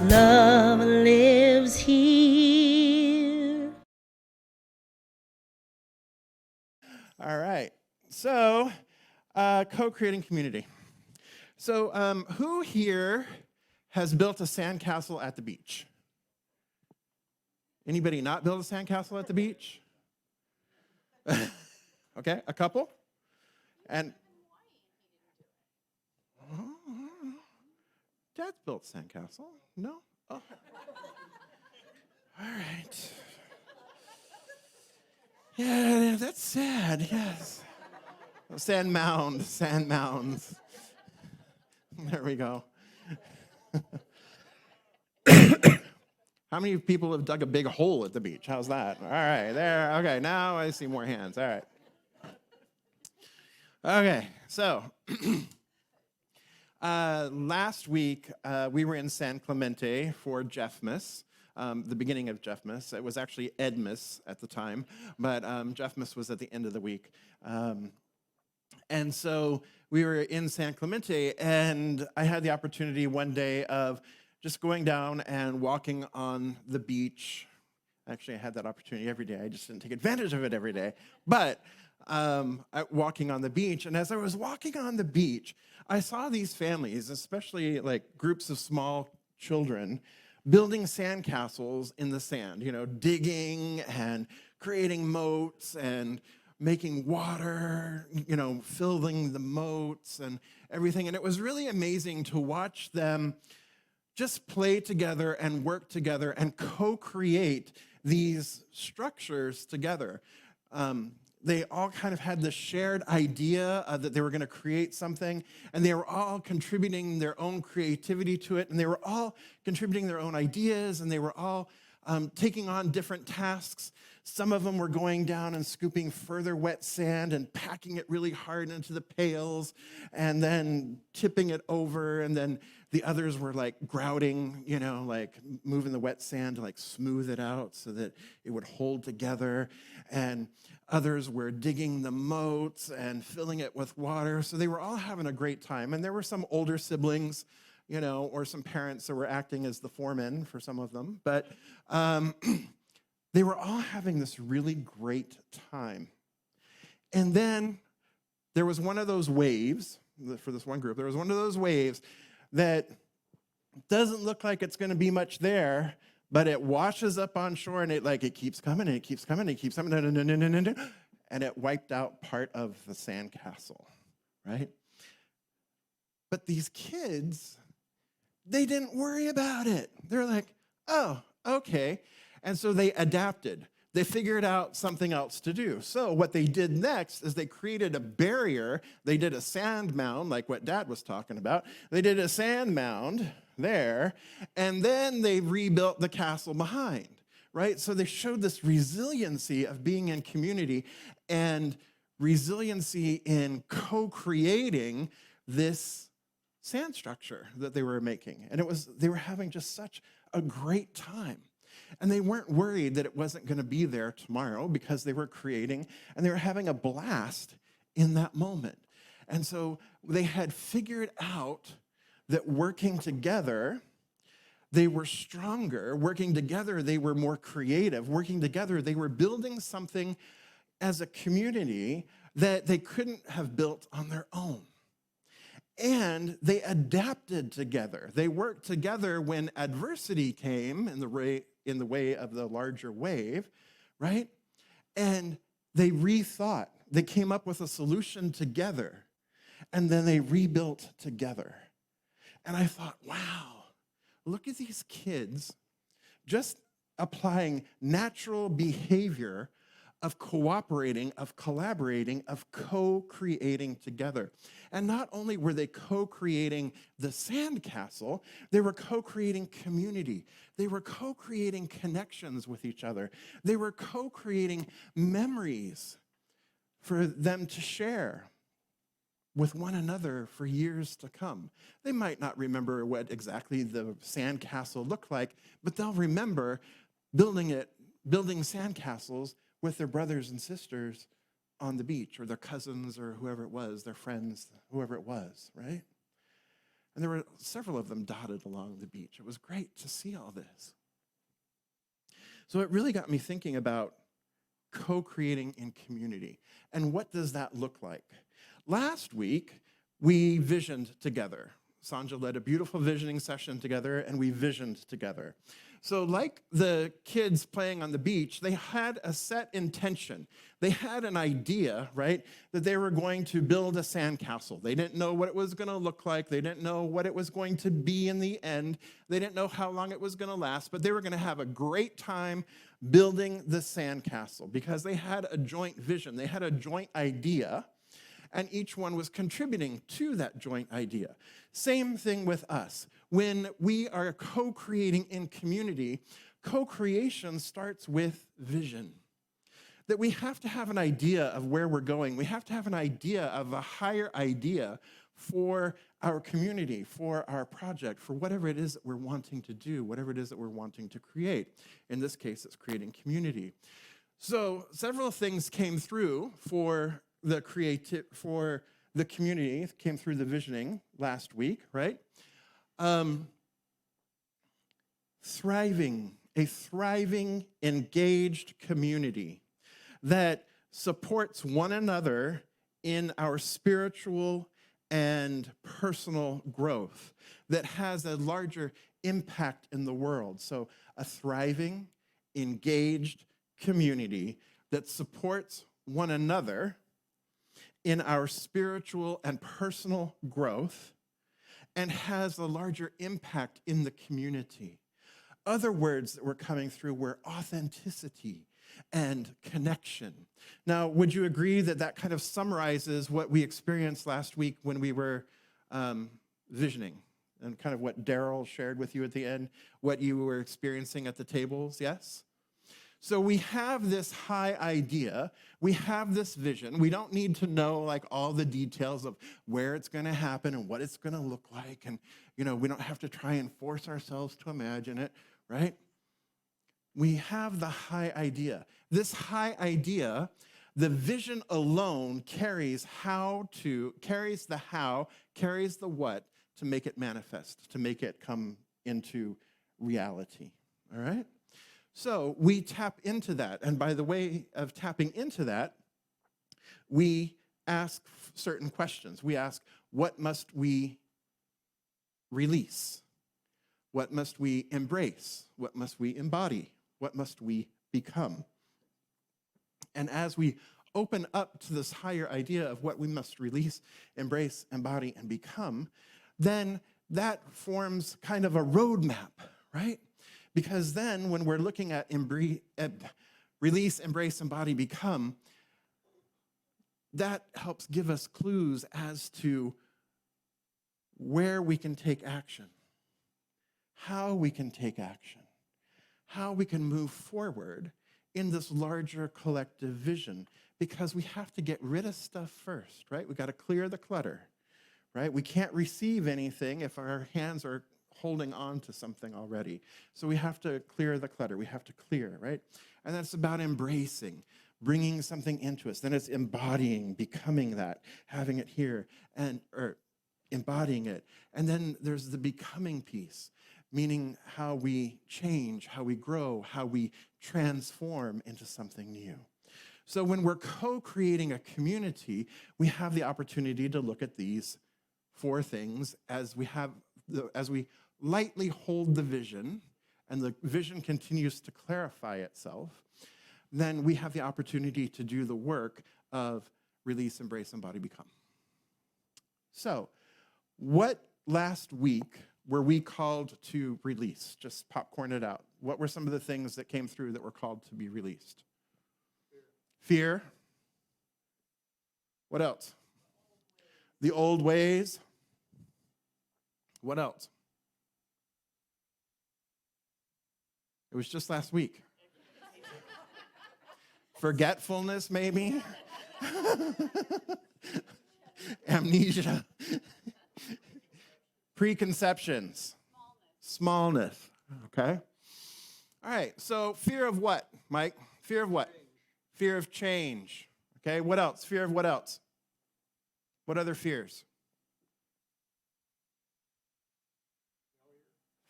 Love lives here. All right. So, co-creating community. So, who here has built a sandcastle at the beach? Anybody not build a sandcastle at the beach? Okay, a couple? And Dad's built a sandcastle. No? Oh. All right. Yeah, that's sad, yes. Sand mounds. There we go. How many people have dug a big hole at the beach? How's that? All right, there. Okay, now I see more hands. All right. Okay, so last week we were in San Clemente for Jeffmas, the beginning of Jeffmas. It was actually Edmas at the time, but Jeffmas was at the end of the week. And so we were in San Clemente, and I had the opportunity one day of just going down and walking on the beach. Actually, I had that opportunity every day. I just didn't take advantage of it every day. But walking on the beach, and as I was walking on the beach, I saw these families, especially like groups of small children, building sandcastles in the sand, digging and creating moats and making water, filling the moats and everything. And it was really amazing to watch them just play together and work together and co-create these structures together. They all kind of had this shared idea that they were going to create something, and they were all contributing their own creativity to it, and they were all contributing their own ideas, and they were all taking on different tasks. Some of them were going down and scooping further wet sand and packing it really hard into the pails and then tipping it over. And then the others were like grouting, like moving the wet sand to like smooth it out so that it would hold together. And others were digging the moats and filling it with water. So they were all having a great time. And there were some older siblings, or some parents that were acting as the foremen for some of them. But they were all having this really great time. And then there was one of those waves, for this one group, there was one of those waves that doesn't look like it's going to be much there, but it washes up on shore, and it keeps coming, and it keeps coming, and it keeps coming, and it wiped out part of the sandcastle, right? But these kids, they didn't worry about it. They're like, oh, okay. And so they adapted. They figured out something else to do. So what they did next is they created a barrier. They did a sand mound, like what Dad was talking about. They did a sand mound there, and then they rebuilt the castle behind, right? So they showed this resiliency of being in community and resiliency in co-creating this sand structure that they were making. And they were having just such a great time. And they weren't worried that it wasn't going to be there tomorrow because they were creating and they were having a blast in that moment. And so they had figured out that working together, they were stronger. Working together, they were more creative. Working together, they were building something as a community that they couldn't have built on their own. And they adapted together. They worked together when adversity came in the way of the larger wave, right? And they rethought. They came up with a solution together, and then they rebuilt together. And I thought, wow, look at these kids just applying natural behavior of cooperating, of collaborating, of co-creating together. And not only were they co-creating the sandcastle, they were co-creating community. They were co-creating connections with each other. They were co-creating memories for them to share with one another for years to come. They might not remember what exactly the sandcastle looked like, but they'll remember building sandcastles with their brothers and sisters on the beach, or their cousins, or whoever it was, their friends, whoever it was, right? And there were several of them dotted along the beach. It was great to see all this. So it really got me thinking about co-creating in community. And what does that look like? Last week, we visioned together. Sanja led a beautiful visioning session together, and we visioned together. So like the kids playing on the beach, they had a set intention. They had an idea, right, that they were going to build a sandcastle. They didn't know what it was going to look like. They didn't know what it was going to be in the end. They didn't know how long it was going to last, but they were going to have a great time building the sandcastle because they had a joint vision. They had a joint idea, and each one was contributing to that joint idea. Same thing with us. When we are co-creating in community, co-creation starts with vision. That we have to have an idea of where we're going. We have to have an idea of a higher idea for our community, for our project, for whatever it is that we're wanting to do, whatever it is that we're wanting to create. In this case, it's creating community. So several things came through for the community, came through the visioning last week, right? A thriving, engaged community that supports one another in our spiritual and personal growth, that has a larger impact in the world. So a thriving, engaged community that supports one another in our spiritual and personal growth and has a larger impact in the community. Other words that were coming through were authenticity and connection. Now, would you agree that that kind of summarizes what we experienced last week when we were visioning and kind of what Daryl shared with you at the end, what you were experiencing at the tables, yes? So we have this high idea, we have this vision. We don't need to know like all the details of where it's going to happen and what it's going to look like. And, we don't have to try and force ourselves to imagine it, right? We have the high idea. This high idea, the vision alone carries the how, carries the what to make it manifest, to make it come into reality, all right? So we tap into that. And by the way of tapping into that, we ask certain questions. We ask, what must we release? What must we embrace? What must we embody? What must we become? And as we open up to this higher idea of what we must release, embrace, embody, and become, then that forms kind of a roadmap, right? Because then when we're looking at release, embrace, embody, become, that helps give us clues as to where we can take action, how we can take action, how we can move forward in this larger collective vision, because we have to get rid of stuff first, right? We got to clear the clutter, right? We can't receive anything if our hands are holding on to something already. So we have to clear the clutter. We have to clear, right? And that's about embracing, bringing something into us. Then it's embodying, becoming that, having it here, or embodying it. And then there's the becoming piece, meaning how we change, how we grow, how we transform into something new. So when we're co-creating a community, we have the opportunity to look at these four things as we lightly hold the vision, and the vision continues to clarify itself. Then we have the opportunity to do the work of release, embrace, embody, become. So, what last week were we called to release? Just popcorn it out. What were some of the things that came through that were called to be released? Fear. What else? The old ways. What else? It was just last week. Forgetfulness, maybe? Amnesia. Preconceptions. Smallness. Okay? All right, so fear of what, Mike? Fear of what? Fear of change. Okay, what else? Fear of what else? What other fears?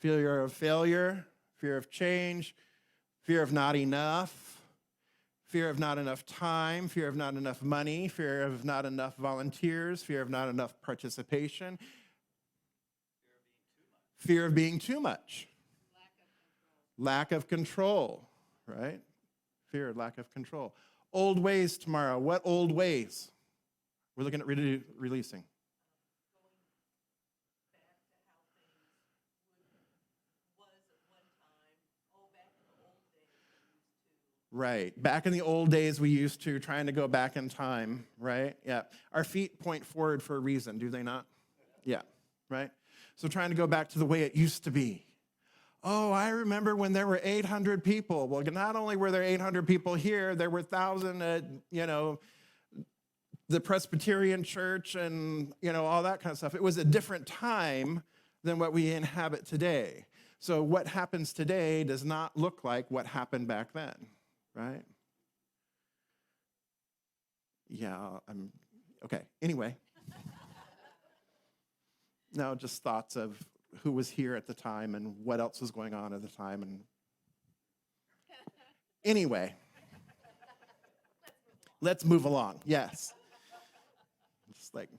Fear of failure, fear of change, fear of not enough, fear of not enough time, fear of not enough money, fear of not enough volunteers, fear of not enough participation, fear of being too much, lack of control, right? Fear, lack of control. Old ways tomorrow. What old ways? We're looking at releasing. Right. Back in the old days, we used to, trying to go back in time, right? Yeah. Our feet point forward for a reason, do they not? Yeah. Right? So trying to go back to the way it used to be. Oh, I remember when there were 800 people. Well, not only were there 800 people here, there were 1,000 at, the Presbyterian church and, all that kind of stuff. It was a different time than what we inhabit today. So what happens today does not look like what happened back then. Right? Yeah, okay. Anyway. No, just thoughts of who was here at the time and what else was going on at the time. And anyway, let's move along. Yes. Just like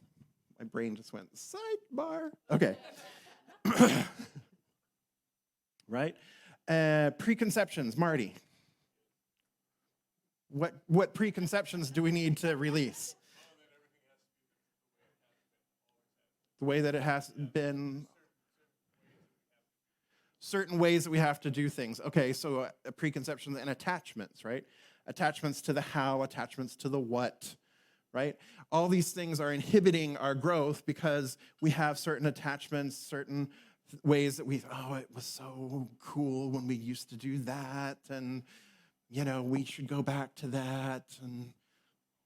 my brain just went, sidebar. Okay. Right? Preconceptions, Marty. What preconceptions do we need to release? The way that it has been. Certain ways that we have to do things. Okay, so preconceptions and attachments, right? Attachments to the how, attachments to the what, right? All these things are inhibiting our growth because we have certain attachments, certain ways that it was so cool when we used to do that, and we should go back to that, and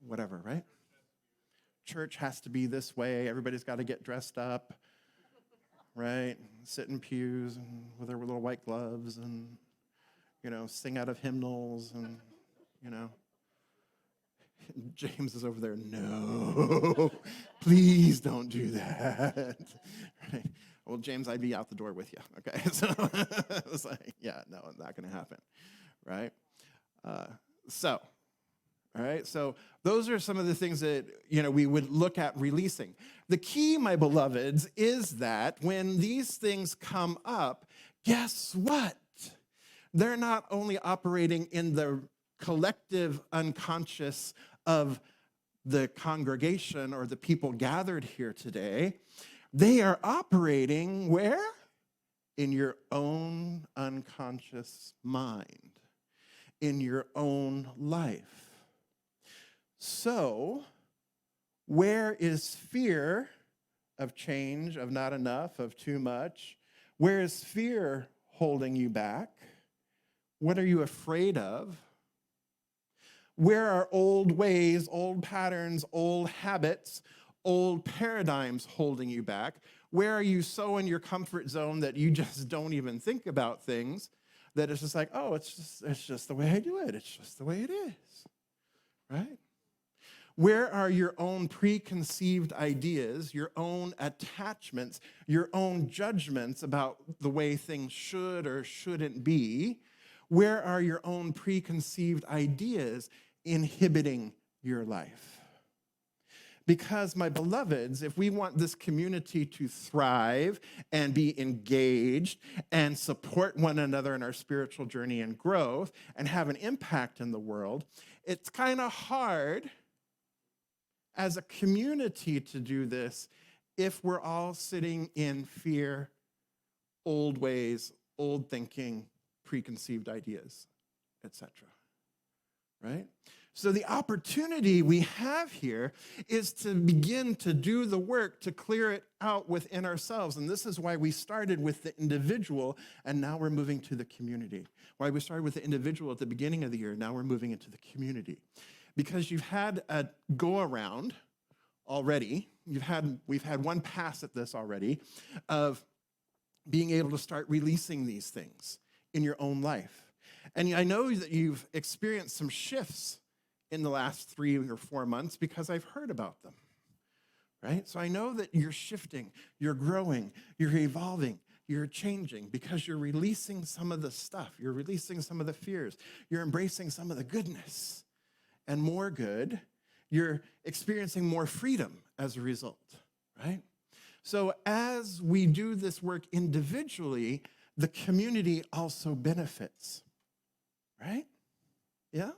whatever, right? Church has to be this way. Everybody's got to get dressed up, right? Sit in pews and with their little white gloves and, sing out of hymnals and, James is over there, no, please don't do that. Right? Well, James, I'd be out the door with you, okay? So I was like, yeah, no, not going to happen, right? All right, so those are some of the things that, we would look at releasing. The key, my beloveds, is that when these things come up, guess what? They're not only operating in the collective unconscious of the congregation or the people gathered here today. They are operating where? In your own unconscious mind, in your own life. So, where is fear of change, of not enough, of too much? Where is fear holding you back? What are you afraid of? Where are old ways, old patterns, old habits, old paradigms holding you back? Where are you so in your comfort zone that you just don't even think about things, that it's just like, oh, it's just the way I do it. It's just the way it is, right? Where are your own preconceived ideas, your own attachments, your own judgments about the way things should or shouldn't be? Where are your own preconceived ideas inhibiting your life? Because, my beloveds, if we want this community to thrive and be engaged and support one another in our spiritual journey and growth and have an impact in the world, it's kind of hard as a community to do this if we're all sitting in fear, old ways, old thinking, preconceived ideas, etc. Right? So the opportunity we have here is to begin to do the work to clear it out within ourselves. And this is why we started with the individual, and now we're moving to the community. Why we started with the individual at the beginning of the year, now we're moving into the community. Because you've had a go-around already. We've had one pass at this already of being able to start releasing these things in your own life. And I know that you've experienced some shifts in the last 3 or 4 months because I've heard about them, right? So I know that you're shifting, you're growing, you're evolving, you're changing because you're releasing some of the stuff. You're releasing some of the fears. You're embracing some of the goodness and more good. You're experiencing more freedom as a result, right? So as we do this work individually, the community also benefits, right? Yeah?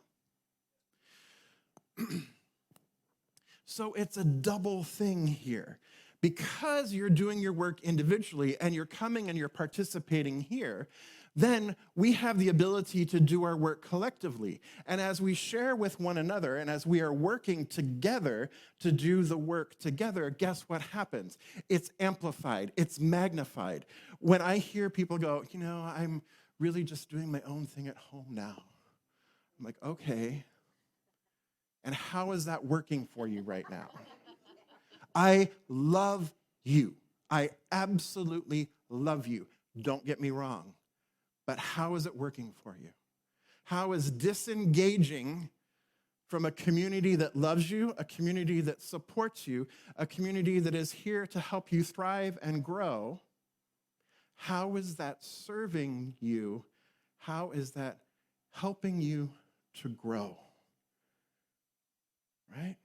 So it's a double thing here. Because you're doing your work individually and you're coming and you're participating here, then we have the ability to do our work collectively. And as we share with one another and as we are working together to do the work together, guess what happens? It's amplified, it's magnified. When I hear people go, I'm really just doing my own thing at home now. I'm like, okay. And how is that working for you right now? I love you. I absolutely love you. Don't get me wrong. But how is it working for you? How is disengaging from a community that loves you, a community that supports you, a community that is here to help you thrive and grow, how is that serving you? How is that helping you to grow? Right?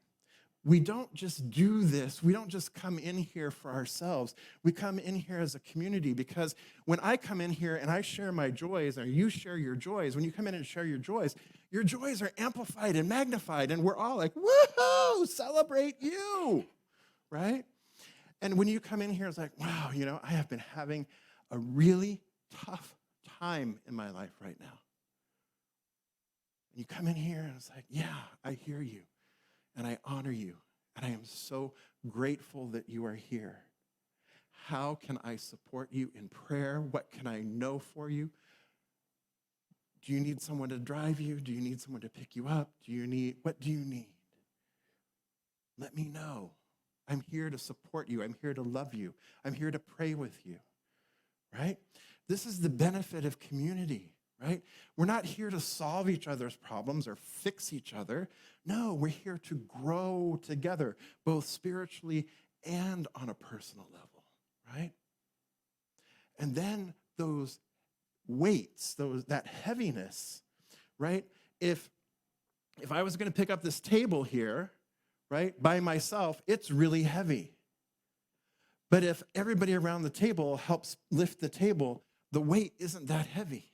We don't just do this. We don't just come in here for ourselves. We come in here as a community because when I come in here and I share my joys or you share your joys, when you come in and share your joys are amplified and magnified and we're all like, woohoo, celebrate you, right? And when you come in here, it's like, wow, I have been having a really tough time in my life right now. And you come in here and it's like, yeah, I hear you. And I honor you, and I am so grateful that you are here. How can I support you in prayer? What can I know for you? Do you need someone to drive you? Do you need someone to pick you up? What do you need? Let me know. I'm here to support you. I'm here to love you. I'm here to pray with you, right? This is the benefit of community. Right? We're not here to solve each other's problems or fix each other. No, we're here to grow together, both spiritually and on a personal level, right? And then those weights, that heaviness, right? If I was going to pick up this table here, right, by myself, it's really heavy. But if everybody around the table helps lift the table, the weight isn't that heavy.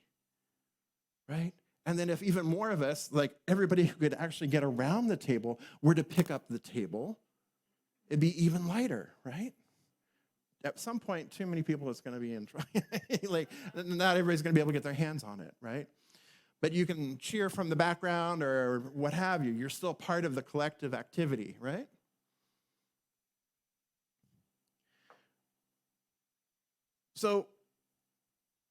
Right? And then if even more of us, like everybody who could actually get around the table, were to pick up the table, it'd be even lighter, right? At some point, too many people is going to be in trouble. Like, not everybody's going to be able to get their hands on it, right? But you can cheer from the background or what have you. You're still part of the collective activity, right? So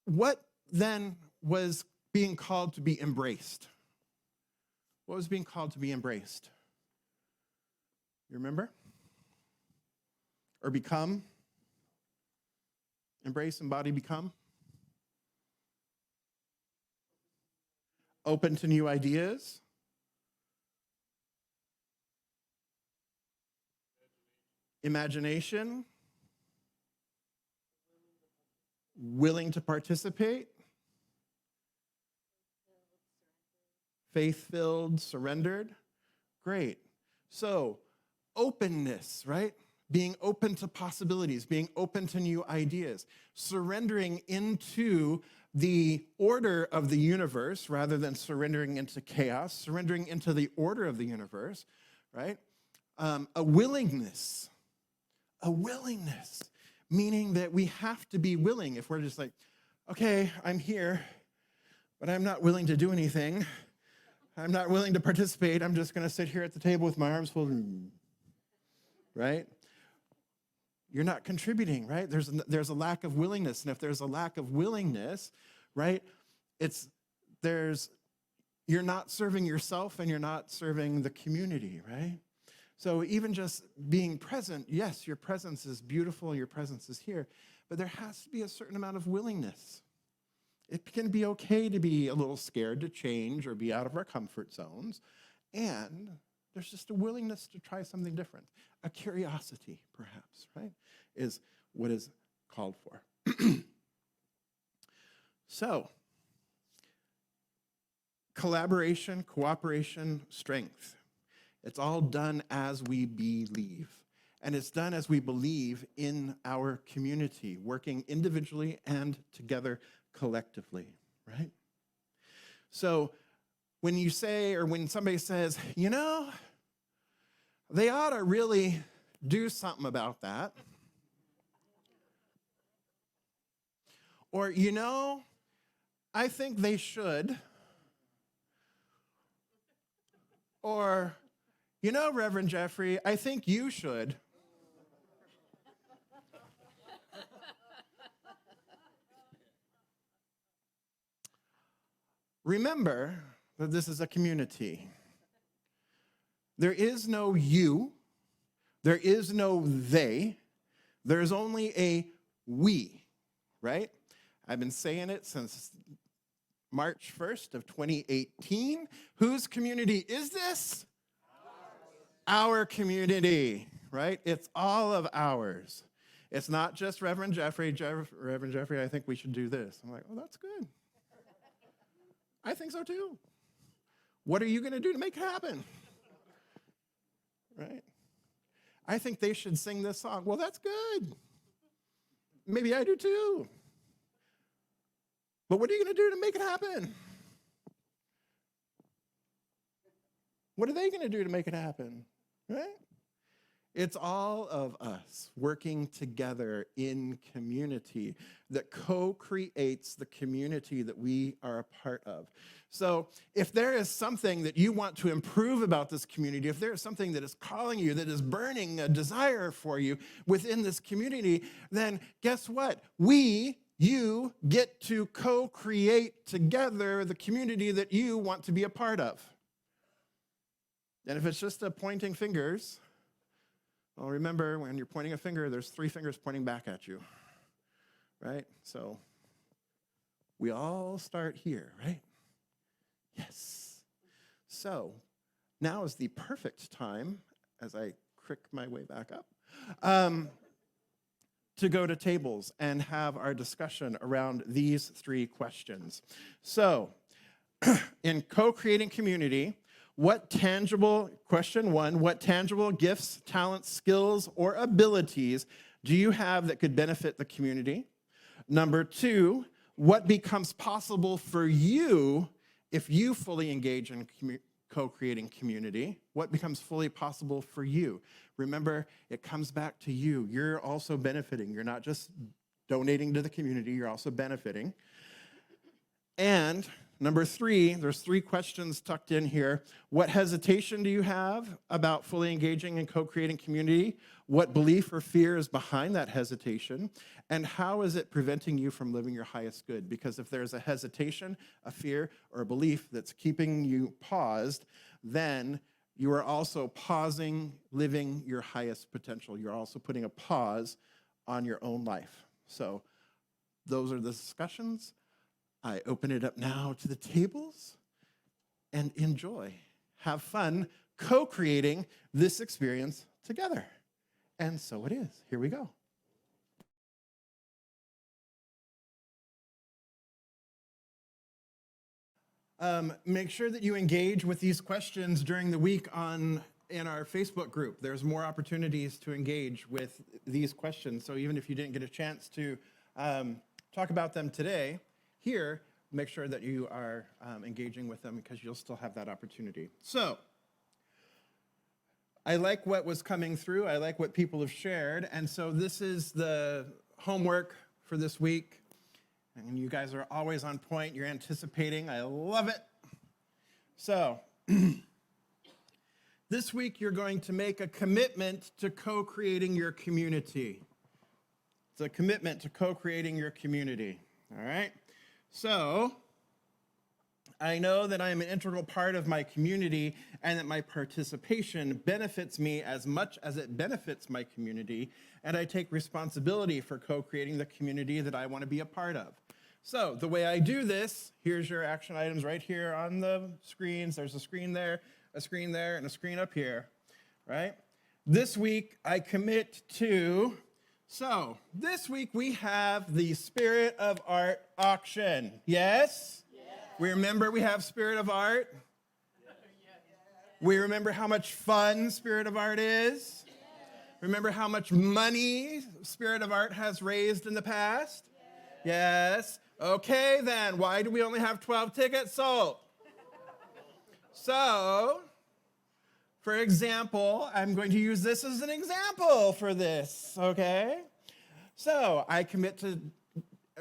what then was being called to be embraced? What was being called to be embraced? You remember? Or become? Embrace, embody, become? Open to new ideas? Imagination? Willing to participate? Faith-filled, surrendered? Great. So, openness, right? Being open to possibilities, being open to new ideas, surrendering into the order of the universe rather than surrendering into chaos, surrendering into the order of the universe, right? A willingness, meaning that we have to be willing. If we're just like, okay, I'm here, but I'm not willing to do anything, I'm not willing to participate. I'm just going to sit here at the table with my arms folded, right? You're not contributing, right? There's a lack of willingness. And if there's a lack of willingness, right, you're not serving yourself and you're not serving the community, right? So even just being present, yes, your presence is beautiful, your presence is here, but there has to be a certain amount of willingness. It can be okay to be a little scared to change or be out of our comfort zones. And there's just a willingness to try something different. A curiosity, perhaps, right, is what is called for. So, collaboration, cooperation, strength. It's all done as we believe. And it's done as we believe in our community, working individually and together collectively, right? So when you say, or when somebody says, they ought to really do something about that. Or, I think they should. Or, Reverend Jeffrey, I think you should. Remember that this is a community. There is no you. There is no they. There's only a we, right? I've been saying it since March 1st of 2018. Whose community is this? Our community, right? It's all of ours. It's not just Reverend Jeffrey. Reverend Jeffrey, I think we should do this. I'm like, oh, that's good. I think so too. What are you going to do to make it happen? Right? I think they should sing this song. Well, that's good. Maybe I do too. But what are you going to do to make it happen? What are they going to do to make it happen? Right? It's all of us working together in community that co-creates the community that we are a part of. So if there is something that you want to improve about this community, if there is something that is calling you, that is burning a desire for you within this community, then guess what? You get to co-create together the community that you want to be a part of. And if it's just a pointing fingers, well, remember, when you're pointing a finger, there's 3 fingers pointing back at you, right? So we all start here, right? Yes. So now is the perfect time, as I crick my way back up, to go to tables and have our discussion around these 3 questions. So in co-creating community, question 1, what tangible gifts, talents, skills, or abilities do you have that could benefit the community? Number 2, what becomes possible for you if you fully engage in co-creating community? What becomes fully possible for you? Remember, it comes back to you. You're also benefiting. You're not just donating to the community, you're also benefiting. And number 3, there's 3 questions tucked in here. What hesitation do you have about fully engaging in co-creating community? What belief or fear is behind that hesitation? And how is it preventing you from living your highest good? Because if there's a hesitation, a fear, or a belief that's keeping you paused, then you are also pausing living your highest potential. You're also putting a pause on your own life. So those are the discussions. I open it up now to the tables and enjoy. Have fun co-creating this experience together. And so it is. Here we go. Make sure that you engage with these questions during the week in our Facebook group. There's more opportunities to engage with these questions. So even if you didn't get a chance to talk about them today, here, make sure that you are engaging with them because you'll still have that opportunity. So, I like what was coming through. I like what people have shared. And so this is the homework for this week. And you guys are always on point. You're anticipating. I love it. So, this week you're going to make a commitment to co-creating your community. It's a commitment to co-creating your community. All right? So, I know that I am an integral part of my community and that my participation benefits me as much as it benefits my community, and I take responsibility for co-creating the community that I want to be a part of. So, the way I do this, here's your action items right here on the screens. There's a screen there, and a screen up here, right? This week, I commit to So this week we have the Spirit of Art auction. Yes? We remember we have Spirit of Art. We remember how much fun Spirit of Art is. Remember how much money Spirit of Art has raised in the past? Yes. Okay, then. Why do we only have 12 tickets sold? So, for example, I'm going to use this as an example for this, okay? So, I commit to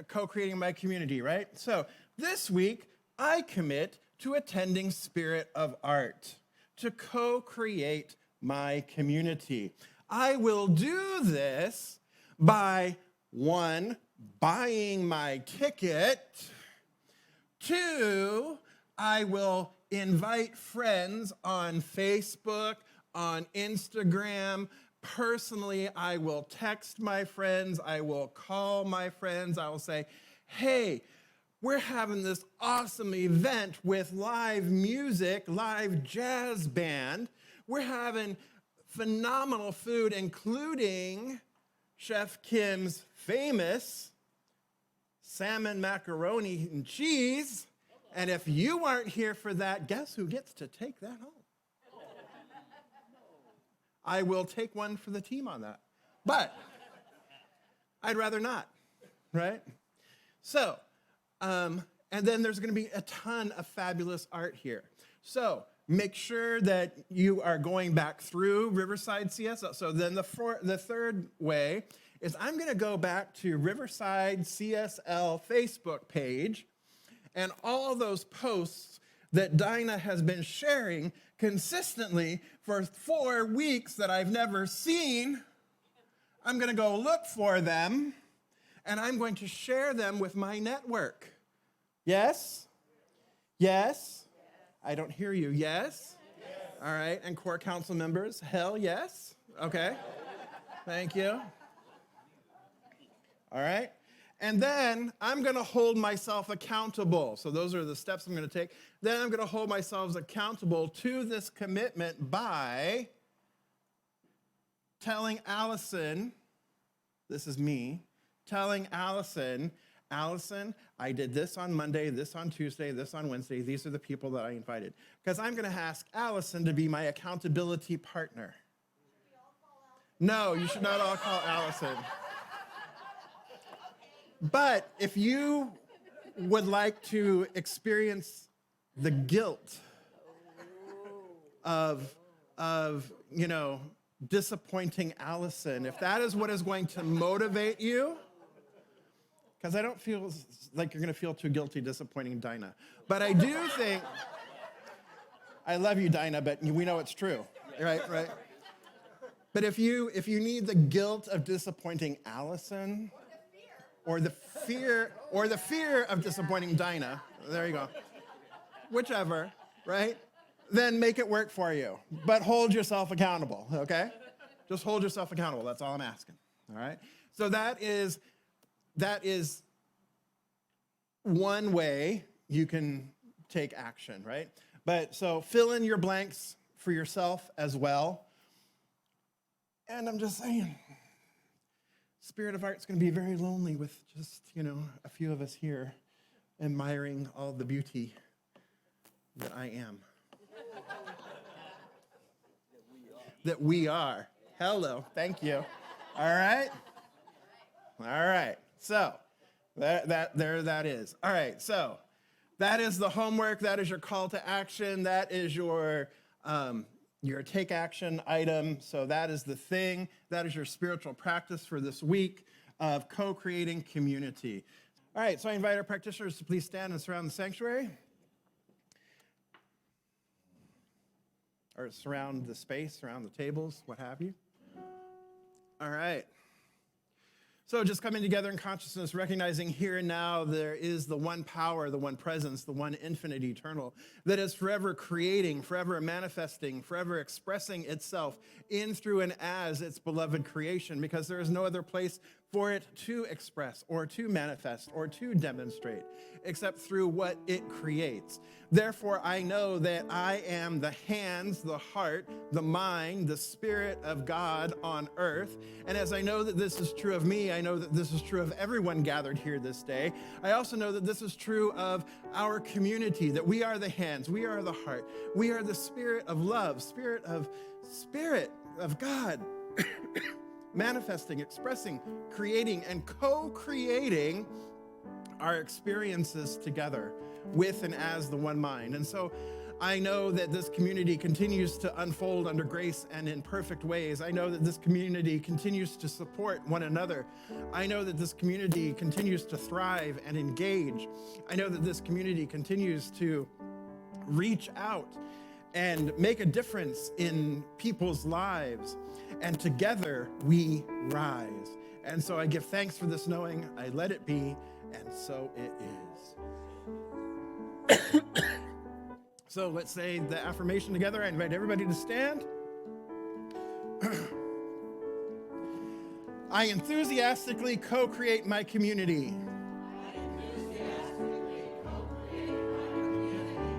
co-creating my community, right? So, this week, I commit to attending Spirit of Art, to co-create my community. I will do this by, 1, buying my ticket. 2, I will invite friends on Facebook, on Instagram. Personally, I will text my friends. I will call my friends. I will say, hey, we're having this awesome event with live music, live jazz band. We're having phenomenal food, including Chef Kim's famous salmon, macaroni, and cheese. And if you aren't here for that, guess who gets to take that home? I will take one for the team on that. But I'd rather not, right? So, and then there's going to be a ton of fabulous art here. So make sure that you are going back through Riverside CSL. So then the third way is I'm going to go back to Riverside CSL Facebook page, and all those posts that Dinah has been sharing consistently for 4 weeks that I've never seen, I'm going to go look for them, and I'm going to share them with my network. Yes? Yes? I don't hear you. Yes? All right. And core council members, hell yes. Okay. Thank you. All right. And then I'm going to hold myself accountable. So those are the steps I'm going to take. Then I'm going to hold myself accountable to this commitment by telling Allison, this is me, telling Allison, Allison, I did this on Monday, this on Tuesday, this on Wednesday. These are the people that I invited. Because I'm going to ask Allison to be my accountability partner. No, you should not all call Allison. But if you would like to experience the guilt of disappointing Allison, if that is what is going to motivate you, because I don't feel like you're going to feel too guilty disappointing Dinah. But I do think, I love you, Dinah, but we know it's true, right? But if you need the guilt of disappointing Allison, or the fear of disappointing Dinah, there you go, whichever, right? Then make it work for you. But hold yourself accountable, okay? Just hold yourself accountable. That's all I'm asking, all right? So that is one way you can take action, right? But so fill in your blanks for yourself as well. And I'm just saying, Spirit of Art's going to be very lonely with just, a few of us here admiring all the beauty that I am. That we are. Hello. Thank you. All right. So there that is. All right. So that is the homework. That is your call to action. That is your take action item. So that is the thing. That is your spiritual practice for this week of co-creating community. All right, so I invite our practitioners to please stand and surround the sanctuary. Or surround the space, surround the tables, what have you. All right. So just coming together in consciousness, recognizing here and now there is the one power, the one presence, the one infinite eternal that is forever creating, forever manifesting, forever expressing itself in, through, and as its beloved creation, because there is no other place for it to express or to manifest or to demonstrate, except through what it creates. Therefore, I know that I am the hands, the heart, the mind, the Spirit of God on earth. And as I know that this is true of me, I know that this is true of everyone gathered here this day. I also know that this is true of our community, that we are the hands, we are the heart, we are the spirit of love, spirit of God. Manifesting, expressing, creating, and co-creating our experiences together with and as the one mind. And so I know that this community continues to unfold under grace and in perfect ways. I know that this community continues to support one another. I know that this community continues to thrive and engage. I know that this community continues to reach out and make a difference in people's lives. And together we rise. And so I give thanks for this knowing. I let it be, and so it is. So let's say the affirmation together. I invite everybody to stand. I enthusiastically co-create my community.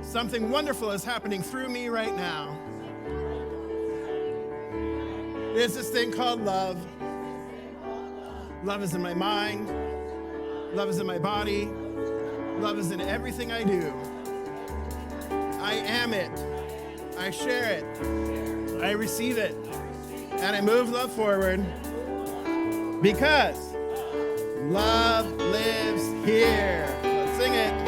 Something wonderful is happening through me right now. There's this thing called love. Love is in my mind. Love is in my body. Love is in everything I do. I am it. I share it. I receive it. And I move love forward because love lives here. Let's sing it.